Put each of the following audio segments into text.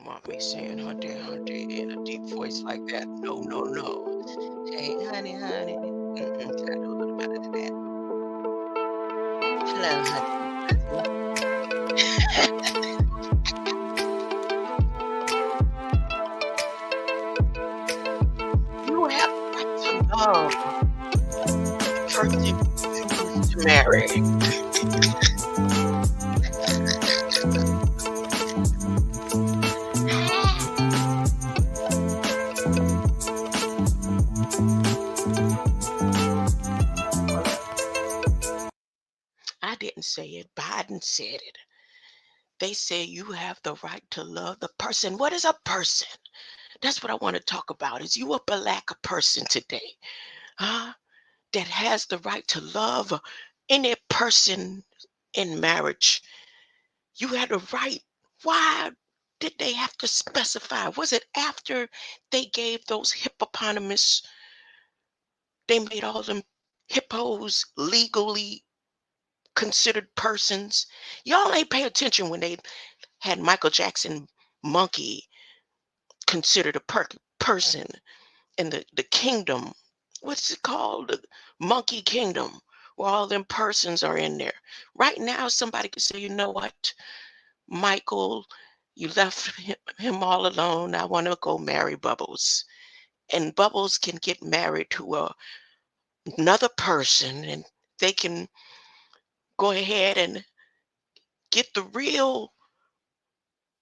Want me saying hunty in a deep voice like that? No, no, no. Hey, honey, honey. Can I do a little better than that? Hello, honey. You have to love the person you choose to marry. I didn't say it. Biden said it. They say you have the right to love the person. What is a person? That's what I want to talk about. Is you a Balak person today? Huh? That has the right to love any person in marriage. You had a right. Why did they have to specify? Was it after they gave those hippopotamus, they made all them hippos legally considered persons? Y'all ain't pay attention when they had Michael Jackson monkey considered a person in the kingdom. What's it called? The monkey kingdom, where all them persons are in there. Right now, somebody could say, you know what, Michael, you left him all alone. I want to go marry Bubbles. And Bubbles can get married to another person and they can go ahead and get the real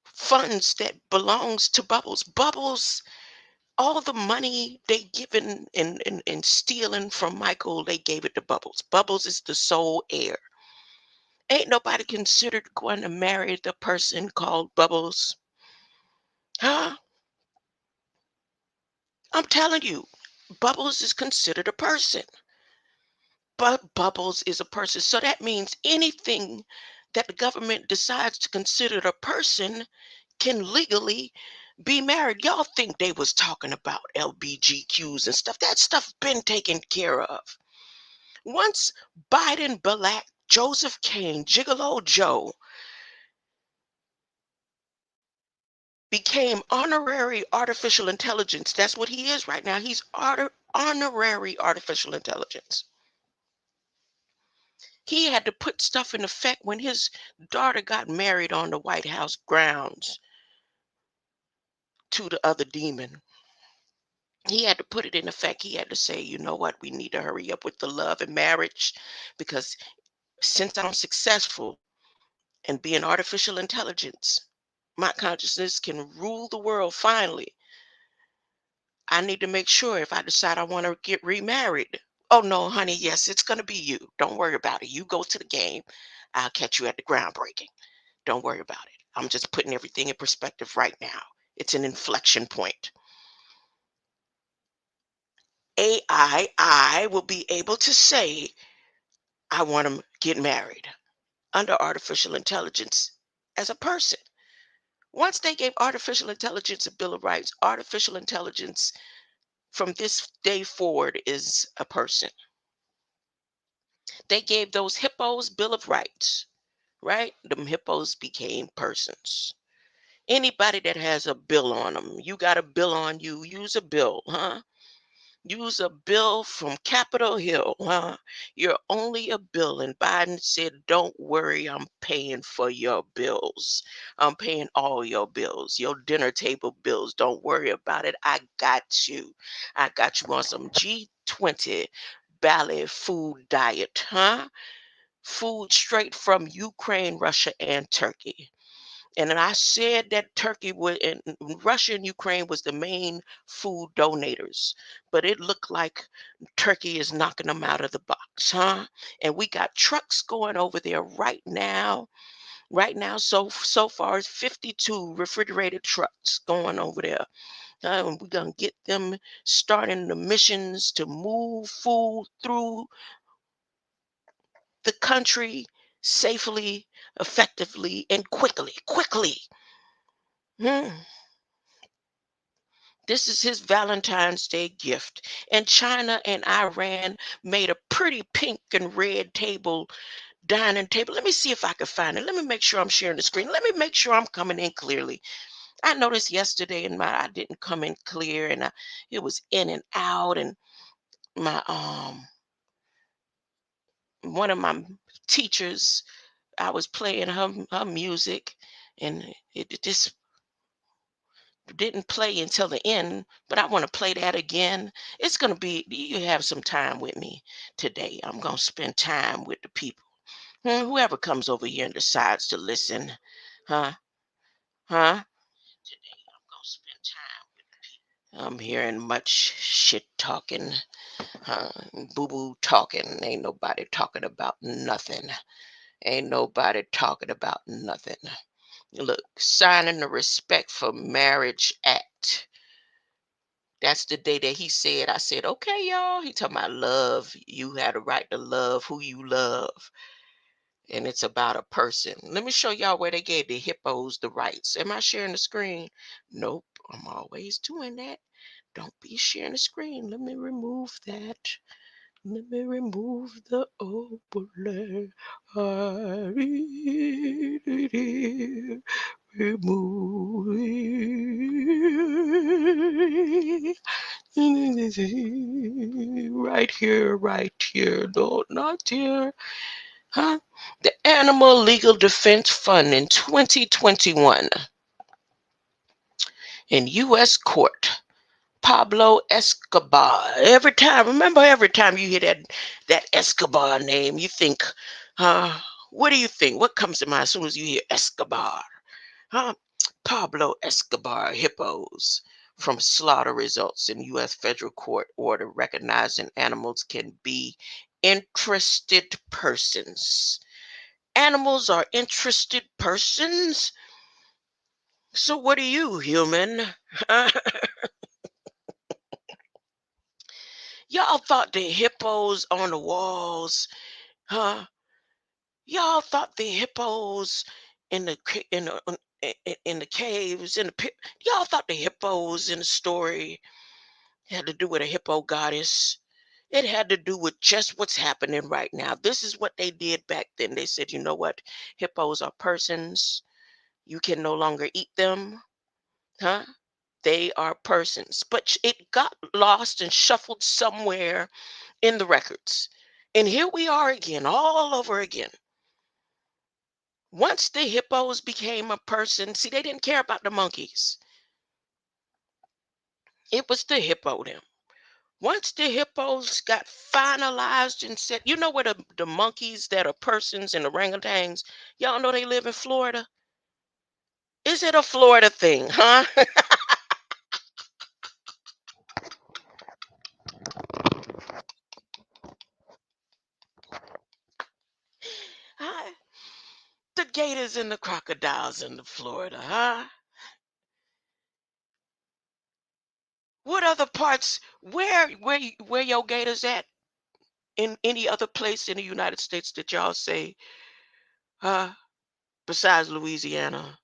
funds that belongs to Bubbles. Bubbles, all the money they given and stealing from Michael, they gave it to Bubbles. Bubbles is the sole heir. Ain't nobody considered going to marry the person called Bubbles. Huh? I'm telling you, Bubbles is considered a person. But Bubbles is a person. So that means anything that the government decides to consider a person can legally be married. Y'all think they was talking about LBGQs and stuff. That stuff been taken care of. Once Biden, Balak, Joseph Kane, Gigolo Joe became honorary artificial intelligence. That's what he is right now. He's honorary artificial intelligence. He had to put stuff in effect when his daughter got married on the White House grounds to the other demon. He had to put it in effect. He had to say, you know what, we need to hurry up with the love and marriage because since I'm successful in being artificial intelligence, my consciousness can rule the world finally. I need to make sure if I decide I want to get remarried. Oh no, honey, yes, it's going to be you. Don't worry about it. You go to the game. I'll catch you at the groundbreaking. Don't worry about it. I'm just putting everything in perspective right now. It's an inflection point. AI will be able to say, I want to get married under artificial intelligence as a person. Once they gave artificial intelligence a Bill of Rights, artificial intelligence from this day forward is a person. They gave those hippos Bill of Rights, right? Them hippos became persons. Anybody that has a bill on them, you got a bill on you, use a bill, huh? Use a bill from Capitol Hill, huh? You're only a bill. And Biden said, don't worry, I'm paying for your bills. I'm paying all your bills, your dinner table bills. Don't worry about it. I got you. I got you on some G20 Ballet food diet, huh? Food straight from Ukraine, Russia, and Turkey. And then I said that Turkey would, and Russia and Ukraine was the main food donators, but it looked like Turkey is knocking them out of the box, huh? And we got trucks going over there right now. Right now, so far as 52 refrigerated trucks going over there. And we're gonna get them starting the missions to move food through the country safely, effectively, and quickly. Quickly. Hmm. This is his Valentine's Day gift. And China and Iran made a pretty pink and red table, dining table. Let me see if I can find it. Let me make sure I'm sharing the screen. Let me make sure I'm coming in clearly. I noticed yesterday and I didn't come in clear, and it was in and out, and my one of my teachers, I was playing her music, and it just didn't play until the end, but I want to play that again. It's going to be, you have some time with me today. I'm going to spend time with the people. Whoever comes over here and decides to listen, huh? Huh? Today I'm going to spend time with the people. I'm hearing much shit talking, boo boo talking. Ain't nobody talking about nothing. Ain't nobody talking about nothing. Look, signing the Respect for Marriage Act. That's the day that he said, I said, okay, y'all. He talking about love. You had a right to love who you love. And it's about a person. Let me show y'all where they gave the hippos the rights. Am I sharing the screen? Nope. I'm always doing that. Don't be sharing the screen. Let me remove that. Let me remove the overlay. Remove. Right here. No, not here. Huh? The Animal Legal Defense Fund in 2021 in U.S. court. Pablo Escobar. Every time you hear that Escobar name, you think, what do you think? What comes to mind as soon as you hear Escobar? Huh? Pablo Escobar hippos from slaughter results in U.S. federal court order recognizing animals can be interested persons. Animals are interested persons? So what are you, human? Y'all thought the hippos on the walls, huh? Y'all thought the hippos in the in the caves in the pit. Y'all thought the hippos in the story had to do with a hippo goddess. It had to do with just what's happening right now. This is what they did back then. They said, you know what? Hippos are persons. You can no longer eat them, huh? They are persons. But it got lost and shuffled somewhere in the records. And here we are again, all over again. Once the hippos became a person, see, they didn't care about the monkeys. It was the hippo them. Once the hippos got finalized and said, you know where the monkeys that are persons and orangutans, y'all know they live in Florida? Is it a Florida thing, huh? Huh? The gators and the crocodiles in the Florida, huh? What other parts? Where your gators at? In any other place in the United States that y'all say, uh, besides Louisiana?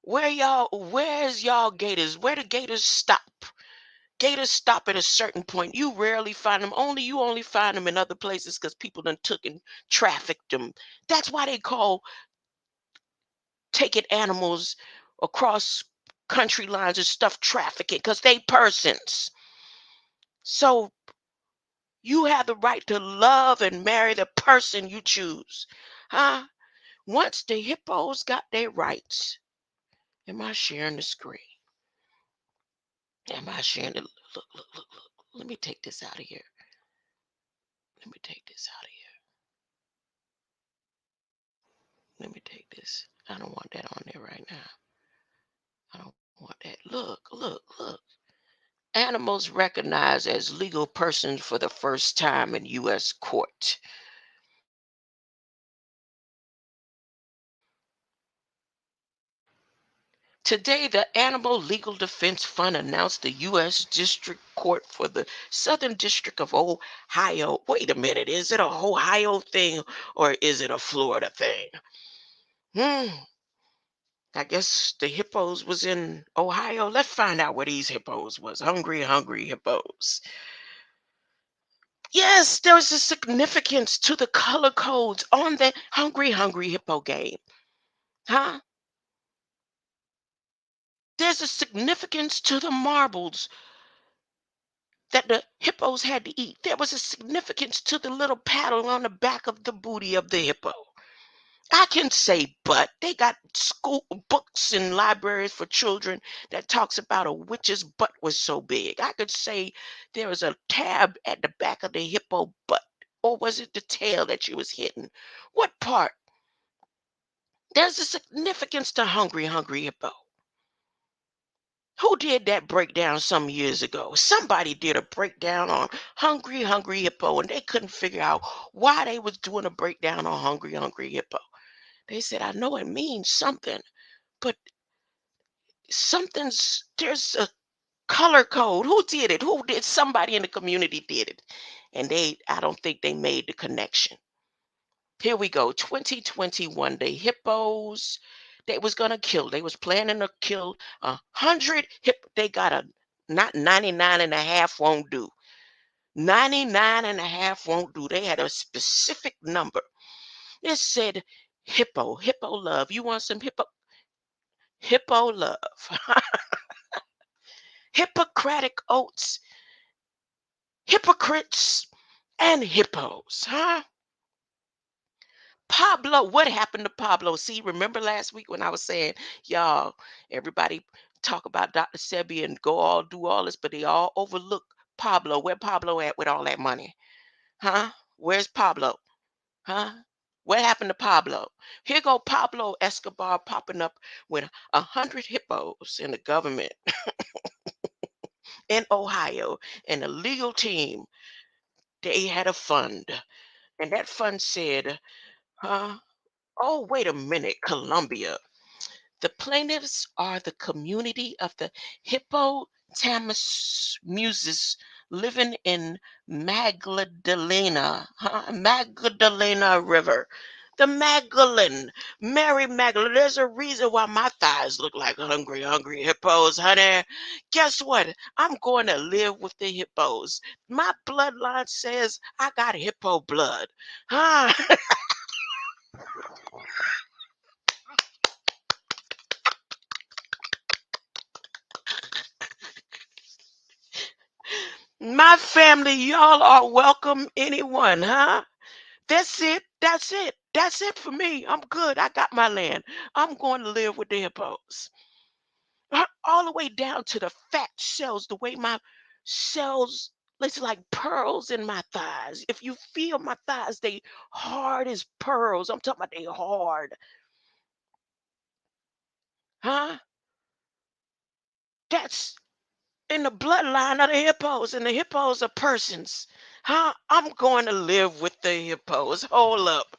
Where's y'all gators? Where the gators stop? Gators stop at a certain point. You rarely find them. You only find them in other places because people done took and trafficked them. That's why they call taking animals across country lines and stuff trafficking, because they persons. So you have the right to love and marry the person you choose. Huh? Once the hippos got their rights, am I sharing the screen? Am I sharing the look. Let me take this out of here. Let me take this out of here. Let me take this. I don't want that on there right now. I don't want that. Look. Animals recognized as legal persons for the first time in U.S. court. Today, the Animal Legal Defense Fund announced the U.S. District Court for the Southern District of Ohio. Wait a minute, is it a Ohio thing or is it a Florida thing? Hmm. I guess the hippos was in Ohio. Let's find out where these hippos was. Hungry hippos. Yes, there was a significance to the color codes on the Hungry Hippo game. Huh? There's a significance to the marbles that the hippos had to eat. There was a significance to the little paddle on the back of the booty of the hippo. I can say, but they got school books and libraries for children that talks about a witch's butt was so big. I could say there was a tab at the back of the hippo butt, or was it the tail that she was hitting? What part? There's a significance to Hungry Hippo. Who did that breakdown some years ago? Somebody did a breakdown on Hungry Hippo, and they couldn't figure out why they was doing a breakdown on Hungry Hippo. They said, I know it means something, but there's a color code. Who did it? Who did Somebody in the community did it. And I don't think they made the connection. Here we go. 2021. The hippos they was planning to kill 100 they got a not 99 and a half won't do. 99 and a half won't do. They had a specific number. It said hippo love. You want some hippo love. Hippocratic oats, hypocrites, and hippos, huh? Pablo, what happened to Pablo? See, remember last week when I was saying, y'all, everybody talk about Dr. Sebi and go all do all this, but they all overlook Pablo. Where Pablo at with all that money? Huh? Where's Pablo? Huh? What happened to Pablo? Here go Pablo Escobar popping up with 100 hippos in the government in Ohio and a legal team. They had a fund, and that fund said, huh? Oh, wait a minute, Colombia. The plaintiffs are the community of the hippopotamus muses living in Magdalena River. The Magdalene, Mary Magdalene. There's a reason why my thighs look like hungry hippos, honey. Guess what? I'm going to live with the hippos. My bloodline says I got hippo blood. Huh? My family, y'all are welcome. Anyone, huh? That's it. That's it. That's it for me. I'm good. I got my land. I'm going to live with the hippos. All the way down to the fat cells, the way my cells, it's like pearls in my thighs. If you feel my thighs, they hard as pearls. I'm talking about they hard. Huh? That's in the bloodline of the hippos, and the hippos are persons. Huh? I'm going to live with the hippos. Hold up.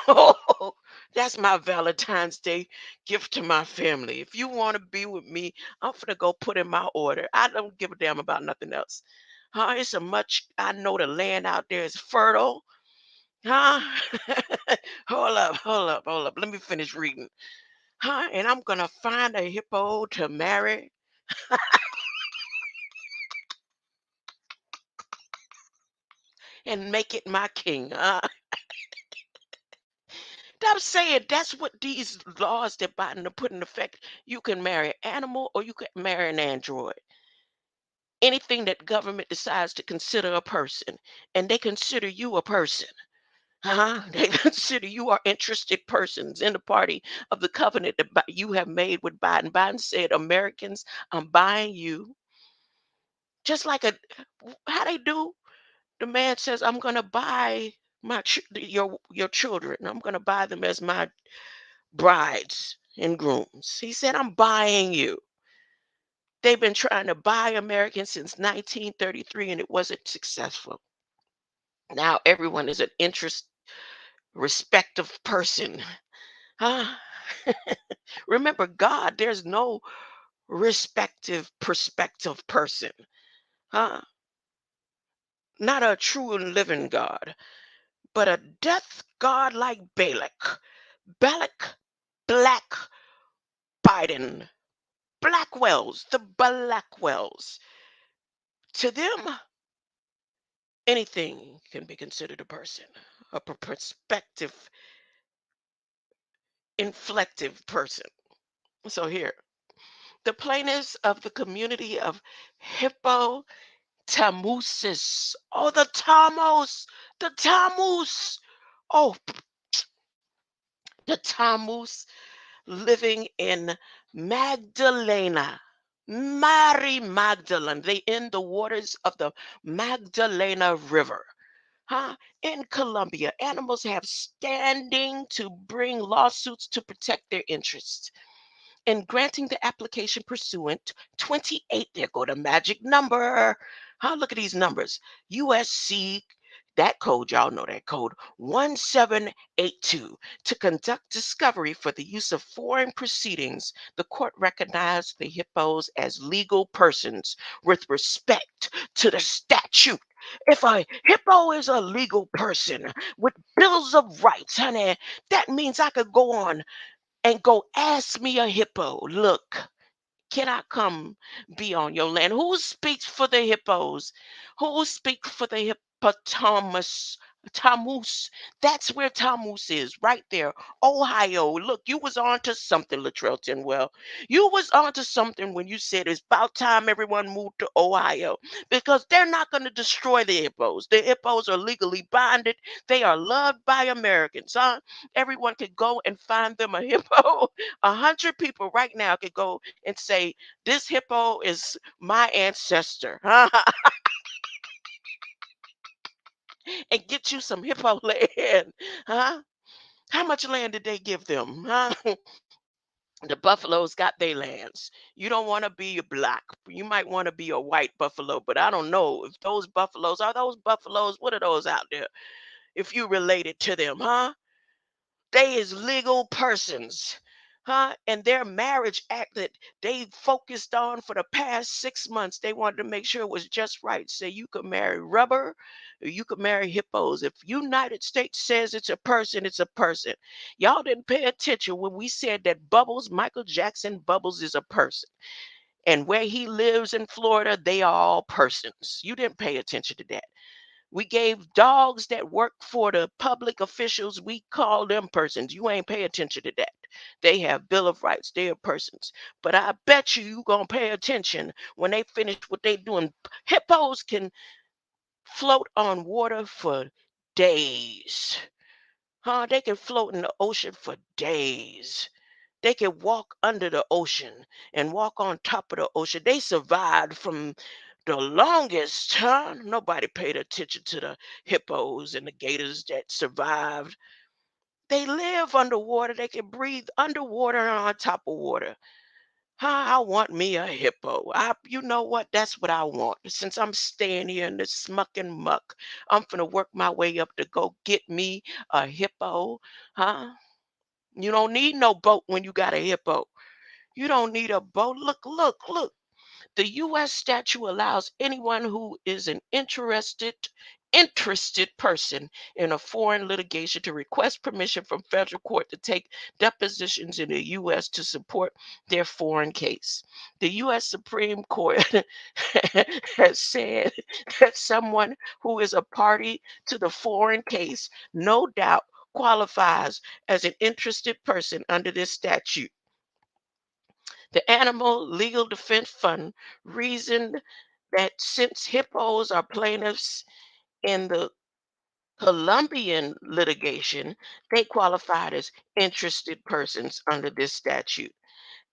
Oh, that's my Valentine's Day gift to my family. If you want to be with me, I'm gonna go put in my order. I don't give a damn about nothing else. Huh? It's a much I know the land out there is fertile. Huh? Hold up. Let me finish reading. Huh? And I'm gonna find a hippo to marry. and make it my king. I'm saying that's what these laws that Biden are putting in effect. You can marry an animal or you can marry an android. Anything that government decides to consider a person, and they consider you a person. They consider you are interested persons in the party of the covenant that you have made with Biden. Biden said, Americans, I'm buying you. Just like how they do. The man says, I'm going to buy your children. I'm going to buy them as my brides and grooms. He said, I'm buying you. They've been trying to buy Americans since 1933 and it wasn't successful. Now everyone is an interest respective person. Huh? Remember, God, there's no respective perspective person. Huh? Not a true and living God, but a death God like Balak. Balak, Black Biden, Blackwells, the Blackwells. To them, anything can be considered a person, a perspective, inflective person. So here, the plaintiffs of the community of Hippo Tamusis. Oh, the Tammuz, the Tammuz. Oh, the Tammuz living in Magdalena. Mary Magdalene. They in the waters of the Magdalena River. In Colombia, animals have standing to bring lawsuits to protect their interests. In granting the application pursuant 28, there go the magic number. Look at these numbers. USC, that code, y'all know that code, 1782. To conduct discovery for the use of foreign proceedings, the court recognized the hippos as legal persons with respect to the statute. If a hippo is a legal person with bills of rights, honey, that means I could go on and go ask me a hippo. Look, can I come be on your land? Who speaks for the hippos? Who speaks for the hippopotamus? Tammuz. That's where Tammuz is, right there. Ohio. Look, you was on to something, Latrell Tinwell. You was on to something when you said it's about time everyone moved to Ohio because they're not going to destroy the hippos. The hippos are legally bonded. They are loved by Americans. Everyone could go and find them a hippo. 100 people right now could go and say, this hippo is my ancestor, and get you some hippo land. Huh? How much land did they give them? The buffaloes got their lands. You don't want to be a black. You might want to be a white buffalo, but I don't know if those buffaloes are those buffaloes. What are those out there? If you related to them, they is legal persons. And their marriage act that they focused on for the past 6 months, they wanted to make sure it was just right. Say you could marry rubber, or you could marry hippos. If United States says it's a person, it's a person. Y'all didn't pay attention when we said that Bubbles, Michael Jackson Bubbles, is a person. And where he lives in Florida, they are all persons. You didn't pay attention to that. We gave dogs that work for the public officials, we call them persons. You ain't pay attention to that. They have Bill of Rights. They are persons. But I bet you going to pay attention when they finish what they doing. Hippos can float on water for days. They can float in the ocean for days. They can walk under the ocean and walk on top of the ocean. They survived from the longest, Nobody paid attention to the hippos and the gators that survived. They live underwater. They can breathe underwater and on top of water. I want me a hippo. You know what? That's what I want. Since I'm staying here in this smuck and muck, I'm gonna work my way up to go get me a hippo. Huh? You don't need no boat when you got a hippo. You don't need a boat. Look, look, look. The U.S. statute allows anyone who is an interested interested person in a foreign litigation to request permission from federal court to take depositions in the U.S. to support their foreign case. The U.S. Supreme Court has said that someone who is a party to the foreign case no doubt qualifies as an interested person under this statute. The Animal Legal Defense Fund reasoned that since hippos are plaintiffs in the Colombian litigation, they qualified as interested persons under this statute.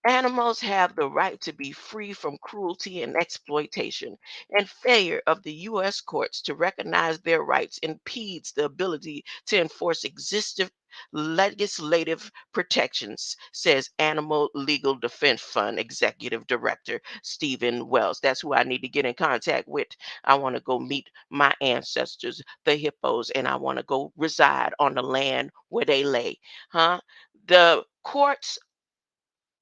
Animals have the right to be free from cruelty and exploitation, and failure of the U.S. courts to recognize their rights impedes the ability to enforce existing legislative protections, says Animal Legal Defense Fund Executive Director Stephen Wells. That's who I need to get in contact with. I want to go meet my ancestors, the hippos, and I want to go reside on the land where they lay. Huh? The courts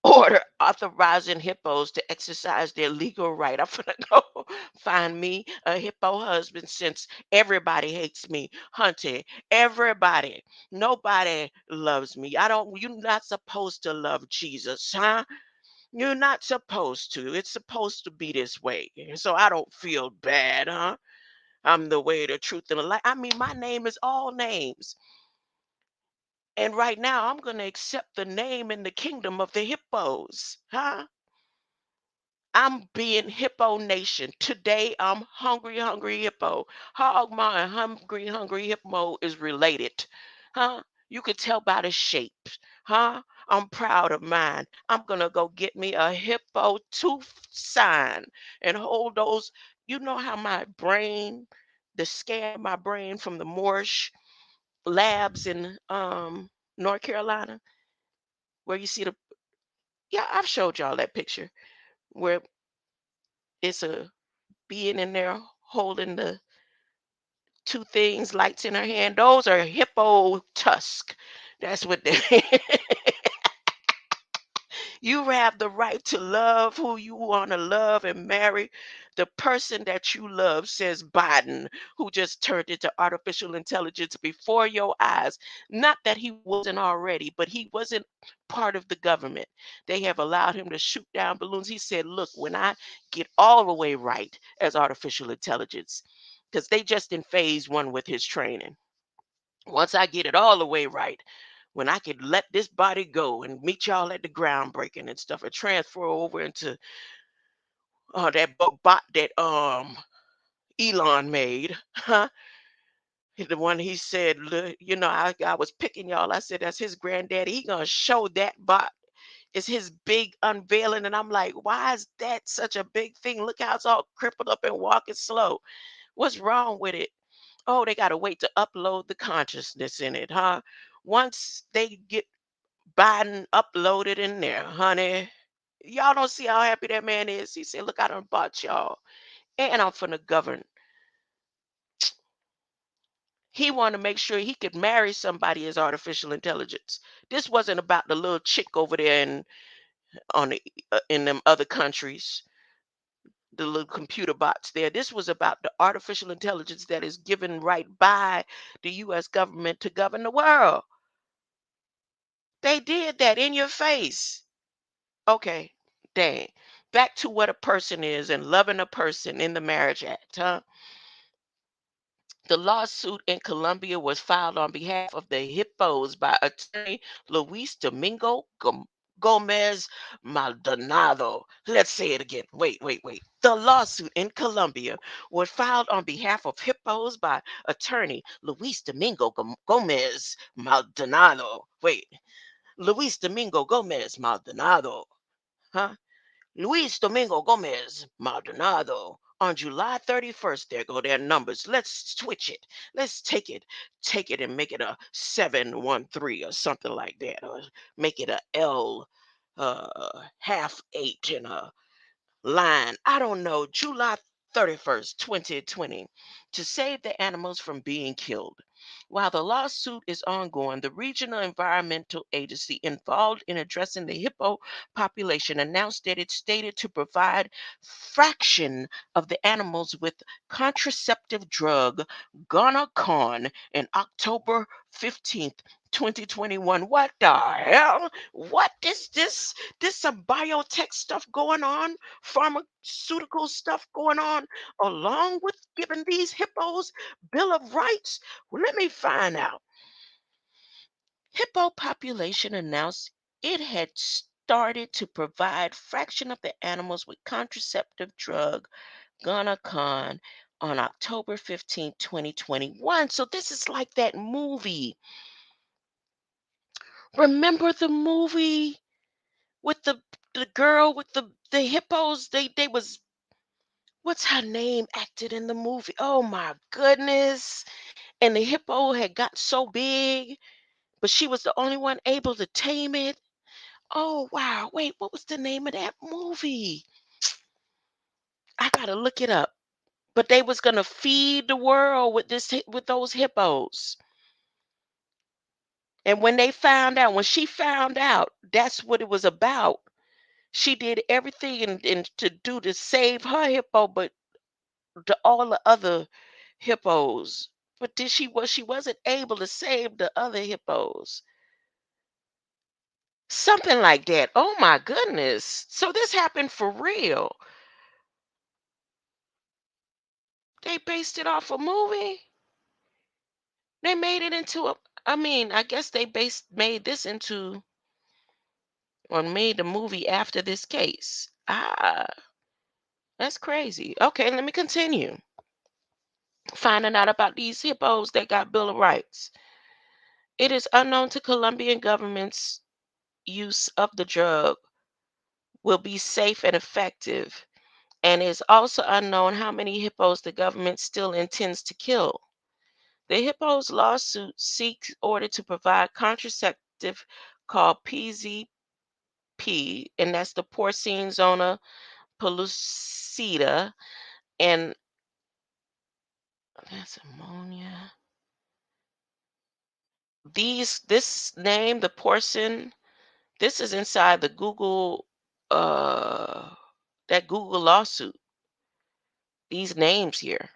order authorizing hippos to exercise their legal right. I'm gonna go find me a hippo husband since everybody hates me. Hunty, everybody. Nobody loves me. You're not supposed to love Jesus, huh? You're not supposed to. It's supposed to be this way. So I don't feel bad, huh? I'm the way, the truth, and the light. I mean, my name is all names. And right now, I'm going to accept the name in the kingdom of the hippos, huh? I'm being Hippo Nation. Today I'm Hungry Hungry Hippo. Hogma and Hungry Hungry Hippo is related. Huh? You could tell by the shape. Huh? I'm proud of mine. I'm gonna go get me a hippo tooth sign and hold those. You know how my brain, the scan of my brain from the Moorish labs in North Carolina, where you see the, yeah, I've showed y'all that picture where it's a being in there holding the two things, lights in her hand. Those are hippo tusk. That's what they You have the right to love who you want to love and marry the person that you love, says Biden, who just turned into artificial intelligence before your eyes. Not that he wasn't already, but he wasn't part of the government. They have allowed him to shoot down balloons. He said, look, when I get all the way right as artificial intelligence, because they just in phase 1 with his training. Once I get it all the way right, when I could let this body go and meet y'all at the groundbreaking and stuff and transfer over into that bot that Elon made, huh? The one he said, you know, I was picking y'all. I said that's his granddaddy. He gonna show that bot is his big unveiling, and I'm like, why is that such a big thing? Look how it's all crippled up and walking slow. What's wrong with it? Oh, they gotta wait to upload the consciousness in it, huh? Once they get Biden uploaded in there, honey. Y'all don't see how happy that man is. He said, look, I done bought y'all. And I'm finna govern. He wanted to make sure he could marry somebody as artificial intelligence. This wasn't about the little chick over there in them other countries, the little computer bots there. This was about the artificial intelligence that is given right by the U.S. government to govern the world. They did that in your face. Okay, dang. Back to what a person is and loving a person in the Marriage Act, huh? The lawsuit in Colombia was filed on behalf of the hippos by attorney Luis Domingo Gomez Maldonado. Let's say it again. Wait. The lawsuit in Colombia was filed on behalf of hippos by attorney Luis Domingo Gomez Maldonado. Wait, Luis Domingo Gomez Maldonado. Huh? Luis Domingo Gomez Maldonado on July 31st. There go their numbers. Let's switch it. Let's take it and make it a 713 or something like that, or make it a L half eight in a line. I don't know. July 31st, 2020, to save the animals from being killed. While the lawsuit is ongoing, the regional environmental agency involved in addressing the hippo population announced that it stated to provide fraction of the animals with contraceptive drug Gonacon in October 15th, 2021. What the hell? What is this? This some biotech stuff going on, pharmaceutical stuff going on, along with giving these hippos Bill of Rights? Well, let me find out. Hippo population announced it had started to provide fraction of the animals with contraceptive drug Gonacon on October 15th, 2021. So this is like that movie. Remember the movie with the girl with the hippos? They was, what's her name, acted in the movie? Oh my goodness. And the hippo had got so big, but she was the only one able to tame it. Oh wow. Wait, what was the name of that movie? I gotta look it up. But they was gonna feed the world with with those hippos. And when she found out that's what it was about, she did everything and to do to save her hippo, but to all the other hippos. But she wasn't able to save the other hippos. Something like that. Oh my goodness. So this happened for real. They based it off a movie. They made it into a, I mean, I guess they made this into, or made the movie after this case. Ah, that's crazy. Okay, let me continue. Finding out about these hippos that got Bill of Rights. It is unknown to Colombian government's use of the drug will be safe and effective, and it's also unknown how many hippos the government still intends to kill. The hippo's lawsuit seeks order to provide contraceptive called PZP, and that's the porcine zona pellucida, and that's ammonia. This name, the porcine, this is inside the Google, uh that Google lawsuit. These names here.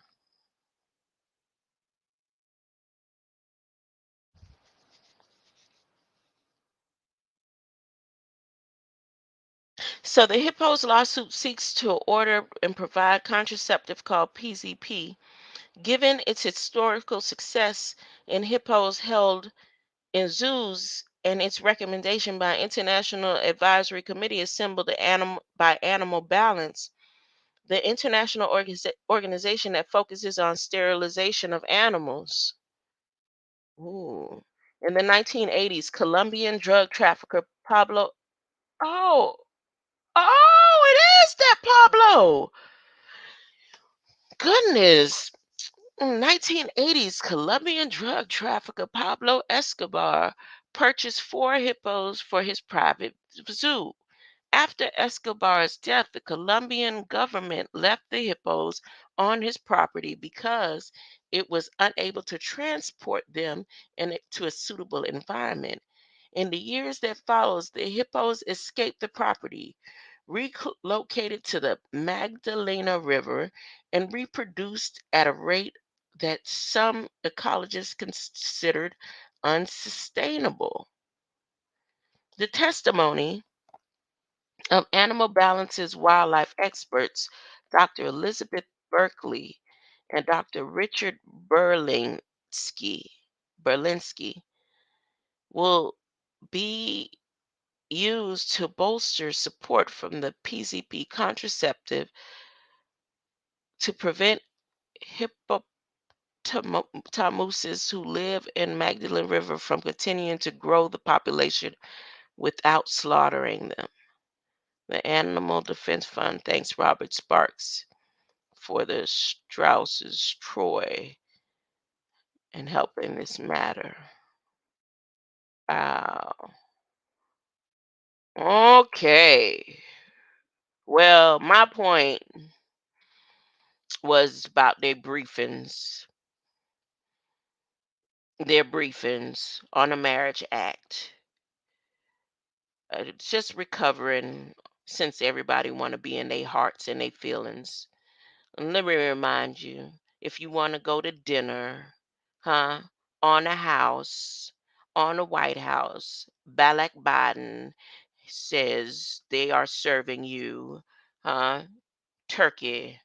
So the hippo's lawsuit seeks to order and provide contraceptive called PZP. Given its historical success in hippos held in zoos and its recommendation by International Advisory Committee assembled by Animal Balance, the international organization that focuses on sterilization of animals. Ooh. In the 1980s, Colombian drug trafficker Pablo. Oh, oh, it is that Pablo. Goodness. 1980s, Colombian drug trafficker Pablo Escobar purchased 4 hippos for his private zoo. After Escobar's death, the Colombian government left the hippos on his property because it was unable to transport them to a suitable environment. In the years that follows, the hippos escaped the property, relocated to the Magdalena River, and reproduced at a rate that some ecologists considered unsustainable. The testimony of Animal Balance's wildlife experts, Dr. Elizabeth Berkeley and Dr. Richard Berlinski, will be used to bolster support from the PZP contraceptive to prevent hippopotamuses who live in Magdalene River from continuing to grow the population without slaughtering them. The Animal Defense Fund thanks Robert Sparks for the Strauss's Troy and help in this matter. Wow. Okay. Well, my point was about their briefings. their briefings on the marriage act. It's just recovering since everybody want to be in their hearts and their feelings. And let me remind you, if you want to go to dinner, huh, on a house, on the White House, Balak Biden says they are serving you, huh, turkey,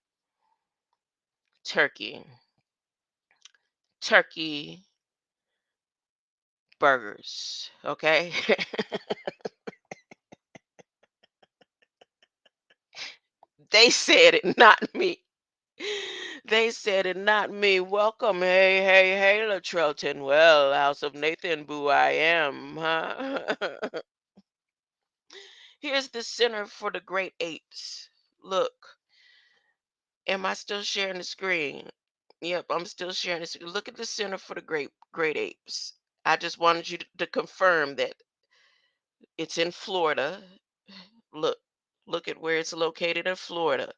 turkey, turkey burgers. Okay. They said it, not me. They said it, not me. Welcome, hey, hey, hey, Latrelton. Well, House of Nathan, boo, I am, huh? Here's the Center for the Great Apes. Look, am I still sharing the screen? Yep, I'm still sharing this. Look at the Center for the Great Apes. I just wanted you to confirm that it's in Florida. Look, look at where it's located in Florida.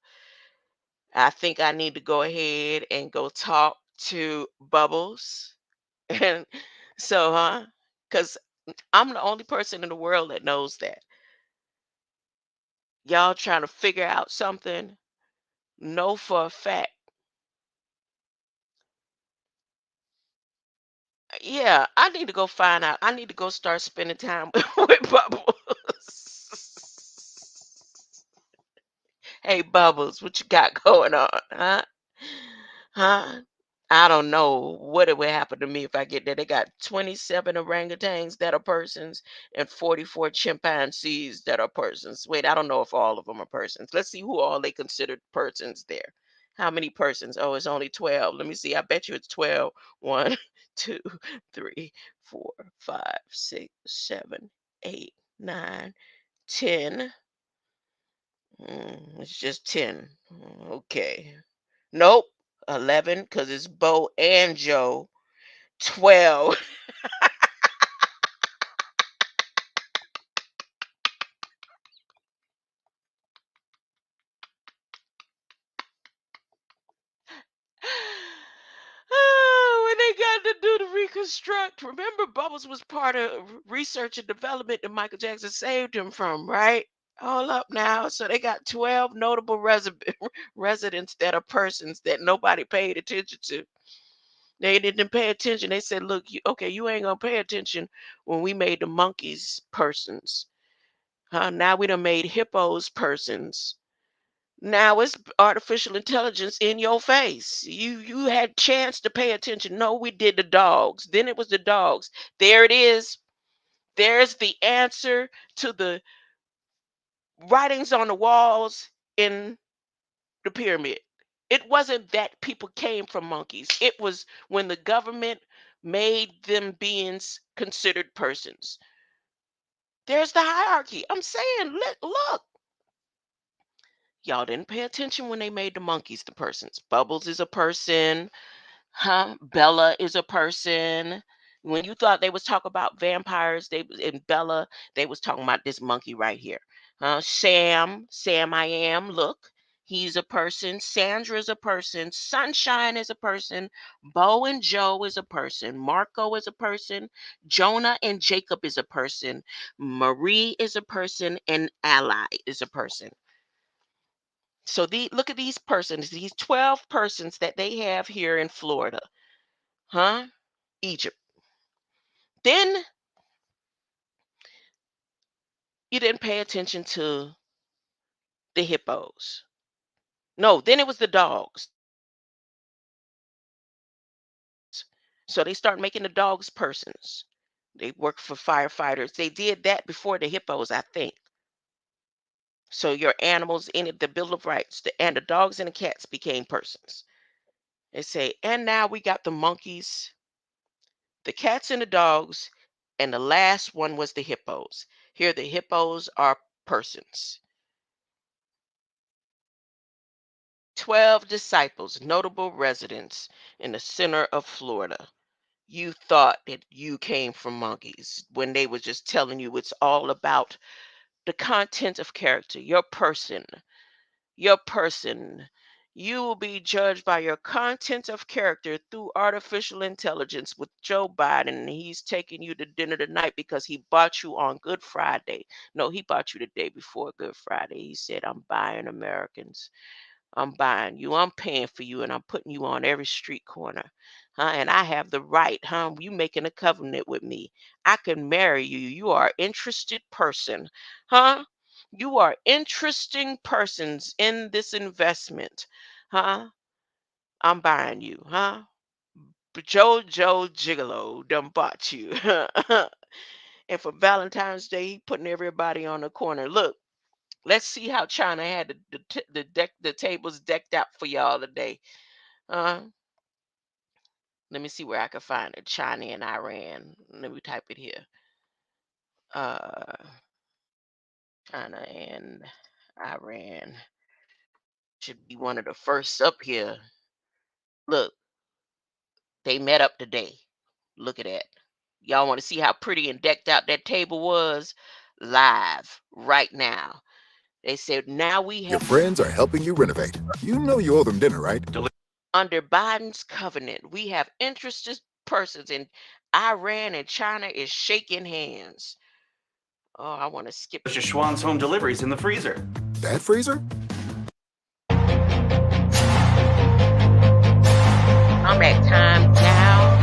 I think I need to go ahead and go talk to Bubbles. And so, huh? Because I'm the only person in the world that knows that. Y'all trying to figure out something? Know for a fact. Yeah, I need to go find out. I need to go start spending time with Bubbles. Hey, Bubbles, what you got going on, huh? Huh? I don't know what it would happen to me if I get there. They got 27 orangutans that are persons and 44 chimpanzees that are persons. Wait, I don't know if all of them are persons. Let's see who all they considered persons there. How many persons? Oh, it's only 12. Let me see. I bet you it's 12. 1, 2, 3, 4, 5, 6, 7, 8, 9, 10. It's just 10. Okay. Nope. 11 because it's Bo and Joe. 12. Oh, when they got to do the reconstruct, remember Bubbles was part of research and development that Michael Jackson saved him from, right? All up now. So they got 12 notable residents that are persons that nobody paid attention to. They didn't pay attention. They said, look, okay, you ain't going to pay attention when we made the monkeys persons. Huh? Now we done made hippos persons. Now it's artificial intelligence in your face. You had chance to pay attention. No, we did the dogs. Then it was the dogs. There it is. There's the answer to the writings on the walls in the pyramid. It wasn't that people came from monkeys. It was when the government made them beings considered persons. There's the hierarchy. I'm saying, look, y'all didn't pay attention when they made the monkeys the persons. Bubbles is a person. Huh? Bella is a person. When you thought they was talking about vampires, they in Bella, they was talking about this monkey right here. Sam I am, look, he's a person. Sandra is a person. Sunshine is a person. Bo and Joe is a person. Marco is a person. Jonah and Jacob is a person. Marie is a person, and Ally is a person. So look at these persons, these 12 persons that they have here in Florida. Huh? Egypt. Then you didn't pay attention to the hippos. No, then it was the dogs. So they start making the dogs persons. They work for firefighters. They did that before the hippos, I think. So your animals in it, the Bill of Rights, and the dogs and the cats became persons. They say, and now we got the monkeys, the cats and the dogs, and the last one was the hippos. Here, the hippos are persons. 12 disciples, notable residents in the center of Florida. You thought that you came from monkeys when they were just telling you it's all about the content of character, your person, You will be judged by your content of character through artificial intelligence with Joe Biden. And he's taking you to dinner tonight because he bought you on Good Friday. No, he bought you the day before Good Friday. He said, I'm buying Americans. I'm buying you. I'm paying for you, and I'm putting you on every street corner. And I have the right, You making a covenant with me. I can marry you. You are an interested person, huh? You are interesting persons in this investment, huh? I'm buying you, huh? Joe Gigolo done bought you. And for Valentine's Day, he putting everybody on the corner. Look, let's see how China had the tables decked out for y'all today. Uh, Let me see where I can find it. China and Iran. Let me type it here. Uh, China and Iran should be one of the first up here. Look, they met up today. Look at that. Y'all want to see how pretty and decked out that table was? Live right now. They said now we Your have friends are helping you renovate. You know you owe them dinner, right? under Biden's covenant, we have interested persons in Iran and China is shaking hands. Oh, I want to skip. Mr. Schwann's home deliveries in the freezer. That freezer? I'm at time now.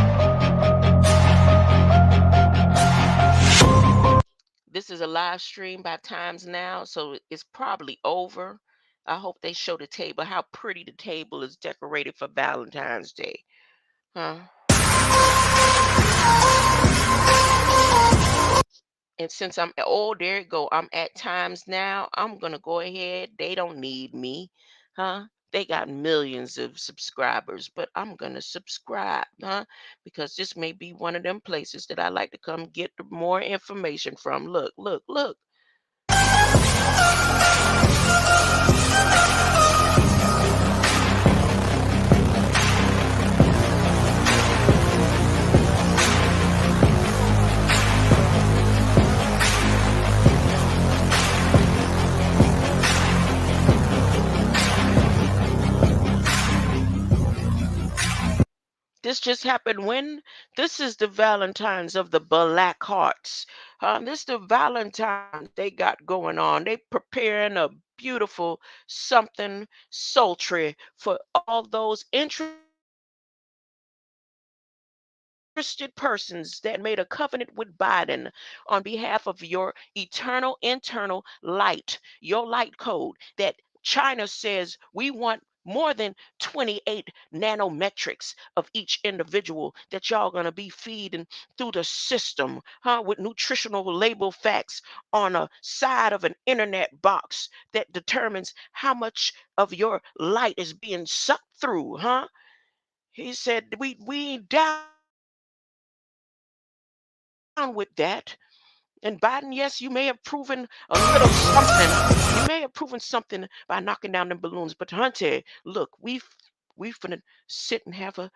This is a live stream by Times Now, so it's probably over. I hope they show the table, how pretty the table is decorated for Valentine's Day. Huh? And since I'm there you go. I'm at Times Now. I'm gonna go ahead. They don't need me, huh? They got millions of subscribers, but I'm gonna subscribe, huh? Because this may be one of them places that I like to come get more information from. Look, look, look. This just happened when? This is the Valentines of the Balak hearts. This the Valentines they got going on. They preparing a beautiful something sultry for all those interested persons that made a covenant with Biden on behalf of your eternal internal light, your light code that China says we want more than 28 nanometrics of each individual that y'all gonna be feeding through the system, with nutritional label facts on a side of an internet box that determines how much of your light is being sucked through, huh? He said we ain't down with that. And Biden, yes, you may have proven a little something. You may have proven something by knocking down them balloons. But Hunter, look, we finna sit and have a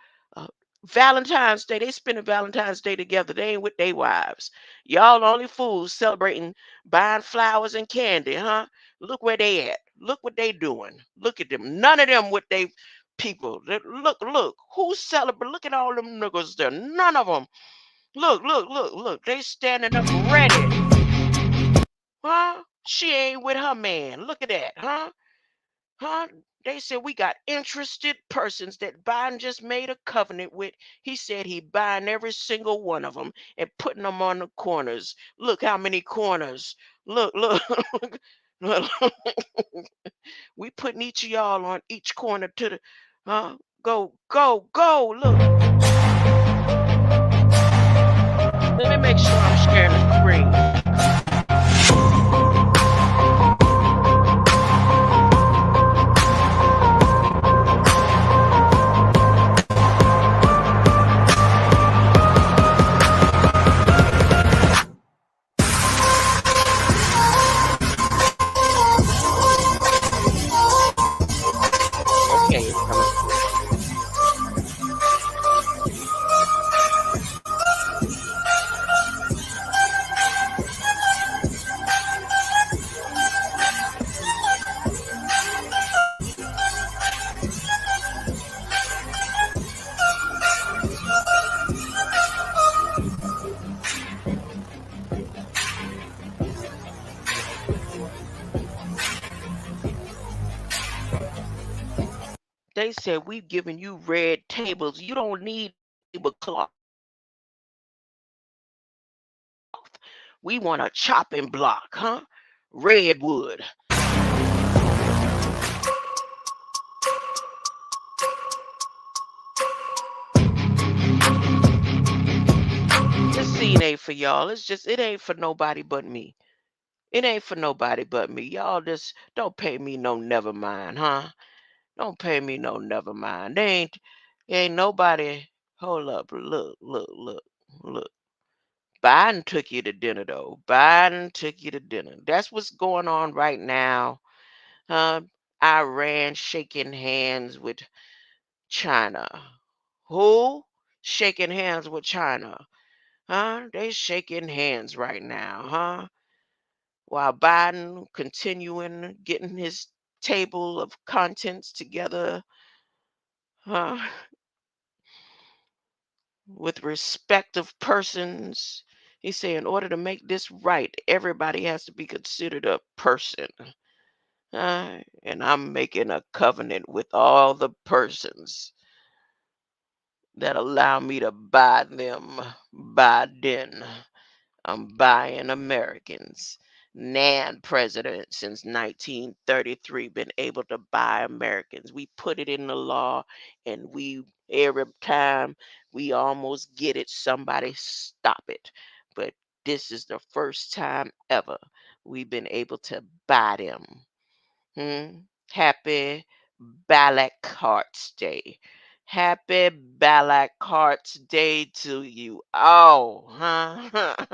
Valentine's Day. They spending Valentine's Day together. They ain't with their wives. Y'all the only fools celebrating buying flowers and candy, huh? Look where they at. Look what they doing. Look at them. None of them with they people. Look. Who's celebrating? Look at all them niggas there. None of them. Look. They standing up ready. Huh? She ain't with her man. Look at that, huh? Huh? They said we got interested persons that Biden just made a covenant with. He said he buying every single one of them and putting them on the corners. Look how many corners. Look. Look. We putting each of y'all on each corner to the go. Look. Let me make sure I'm sharing the screen. Okay, it's coming. They said we've given you red tables. You don't need tablecloth. We want a chopping block, huh? Redwood. This scene ain't for y'all. It ain't for nobody but me. It ain't for nobody but me. Y'all just don't pay me no never mind, huh? Don't pay me no never mind. Ain't nobody. Hold up. Look. Biden took you to dinner though. Biden took you to dinner. That's what's going on right now. Iran shaking hands with China. Who? Shaking hands with China. Huh? They shaking hands right now, huh? While Biden continuing getting his table of contents together, huh? With respective persons. He said, in order to make this right, everybody has to be considered a person. And I'm making a covenant with all the persons that allow me to buy them by then. I'm buying Americans. Nan president since 1933 been able to buy Americans. We put it in the law, and we every time we almost get it, somebody stop it. But this is the first time ever we've been able to buy them. Happy Balak Hearts Day. Happy Balak Hearts Day to you all, huh?